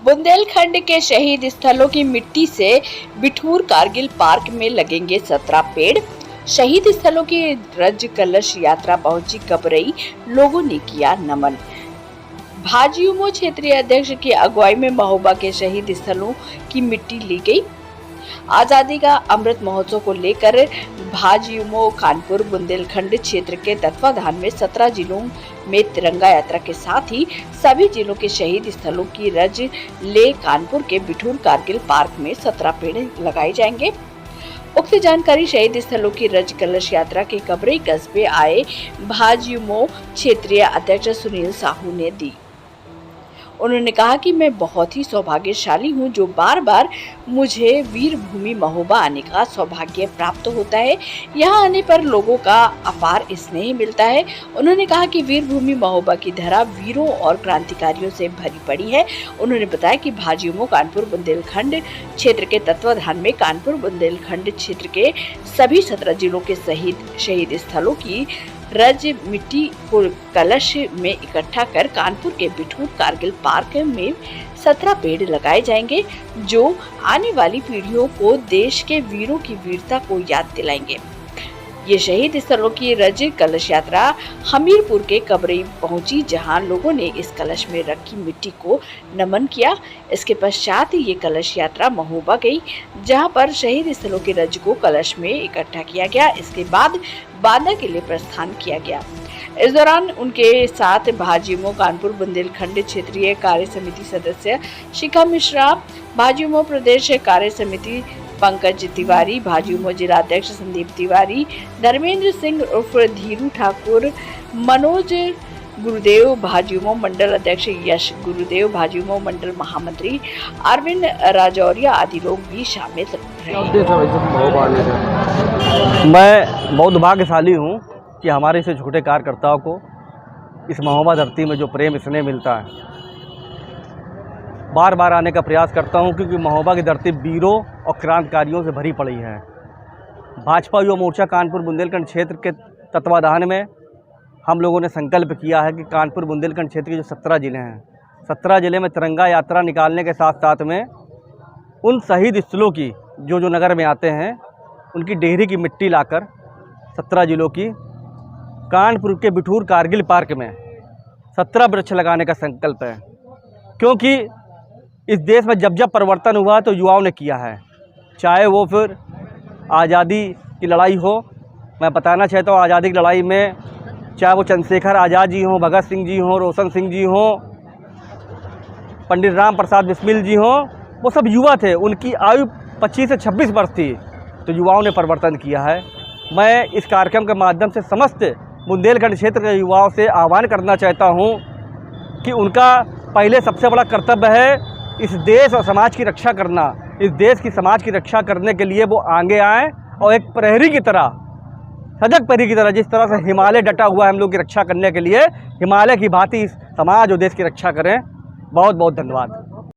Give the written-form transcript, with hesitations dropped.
बुंदेलखंड के शहीद स्थलों की मिट्टी से बिठूर कारगिल पार्क में लगेंगे 17 पेड़। शहीद स्थलों की रज कलश यात्रा पहुंची कबरई, लोगों ने किया नमन। भाजयुमो क्षेत्रीय अध्यक्ष की अगुवाई में महोबा के शहीद स्थलों की मिट्टी ली गई। आजादी का अमृत महोत्सव को लेकर भाजयुमो कानपुर बुंदेलखंड क्षेत्र के तत्वाधान में 17 जिलों में तिरंगा यात्रा के साथ ही सभी जिलों के शहीद स्थलों की रज ले कानपुर के बिठूर कारगिल पार्क में 17 पेड़ लगाए जाएंगे। उक्त जानकारी शहीद स्थलों की रज कलश यात्रा के कबरई कस्बे आए भाजयुमो क्षेत्रीय अध्यक्ष सुनील साहू ने दी। उन्होंने कहा कि मैं बहुत ही सौभाग्यशाली हूं जो बार बार मुझे वीर भूमि महोबा आने का सौभाग्य प्राप्त होता है। यहां आने पर लोगों का अपार स्नेह मिलता है। उन्होंने कहा कि वीर भूमि महोबा की धरा वीरों और क्रांतिकारियों से भरी पड़ी है। उन्होंने बताया कि भाजयुमो कानपुर बुंदेलखंड क्षेत्र के तत्वाधान में कानपुर बुंदेलखंड क्षेत्र के सभी 17 जिलों के शहीद स्थलों की रज मिट्टी को कलश में इकट्ठा कर कानपुर के बिठूर कारगिल पार्क में 17 पेड़ लगाए जाएंगे, जो आने वाली पीढ़ियों को देश के वीरों की वीरता को याद दिलाएंगे। ये शहीद स्थलों की रज कलश यात्रा हमीरपुर के कबरई पहुंची, जहां लोगों ने इस कलश में रखी मिट्टी को नमन किया। इसके पश्चात ये कलश यात्रा महोबा गई, जहां पर शहीद स्थलों की रज को कलश में इकट्ठा किया गया। इसके बाद बांदा के लिए प्रस्थान किया गया। इस दौरान उनके साथ भाजयुमो कानपुर बुंदेलखंड क्षेत्रीय कार्य समिति सदस्य शिखा मिश्रा, भाजयुमो प्रदेश कार्य समिति पंकज तिवारी, भाजयुमो जिला अध्यक्ष संदीप तिवारी, धर्मेंद्र सिंह उर्फ धीरू ठाकुर, मनोज गुरुदेव, भाजयुमो मंडल अध्यक्ष यश गुरुदेव, भाजयुमो मंडल महामंत्री अरविंद राजौरिया आदि लोग भी शामिल रहे। मैं बहुत भाग्यशाली हूँ कि हमारे से छोटे कार्यकर्ताओं को इस महोबा धरती में जो प्रेम स्नेह मिलता है, बार बार आने का प्रयास करता हूं, क्योंकि महोबा की धरती वीरों और क्रांतिकारियों से भरी पड़ी है। भाजपा युवा मोर्चा कानपुर बुंदेलखंड क्षेत्र के तत्वाधान में हम लोगों ने संकल्प किया है कि कानपुर बुंदेलखंड क्षेत्र के जो 17 ज़िले हैं, 17 ज़िले में तिरंगा यात्रा निकालने के साथ साथ में उन शहीद स्थलों की जो नगर में आते हैं, उनकी डेहरी की मिट्टी लाकर 17 ज़िलों की कानपुर के बिठूर कारगिल पार्क में 17 वृक्ष लगाने का संकल्प है। क्योंकि इस देश में जब जब परिवर्तन हुआ तो युवाओं ने किया है, चाहे वो फिर आज़ादी की लड़ाई हो। मैं बताना चाहता हूँ, आज़ादी की लड़ाई में चाहे वो चंद्रशेखर आज़ाद जी हों, भगत सिंह जी हों, रोशन सिंह जी हों, पंडित राम प्रसाद बिस्मिल जी हों, वो सब युवा थे। उनकी आयु 25 से 26 वर्ष थी, तो युवाओं ने परिवर्तन किया है। मैं इस कार्यक्रम के माध्यम से समस्त बुंदेलखंड क्षेत्र के युवाओं से आह्वान करना चाहता हूँ कि उनका पहले सबसे बड़ा कर्तव्य है इस देश और समाज की रक्षा करना। इस देश की समाज की रक्षा करने के लिए वो आगे आएँ और एक प्रहरी की तरह, सजग प्रहरी की तरह, जिस तरह से हिमालय डटा हुआ है हम लोग की रक्षा करने के लिए, हिमालय की भांति इस समाज और देश की रक्षा करें। बहुत बहुत धन्यवाद।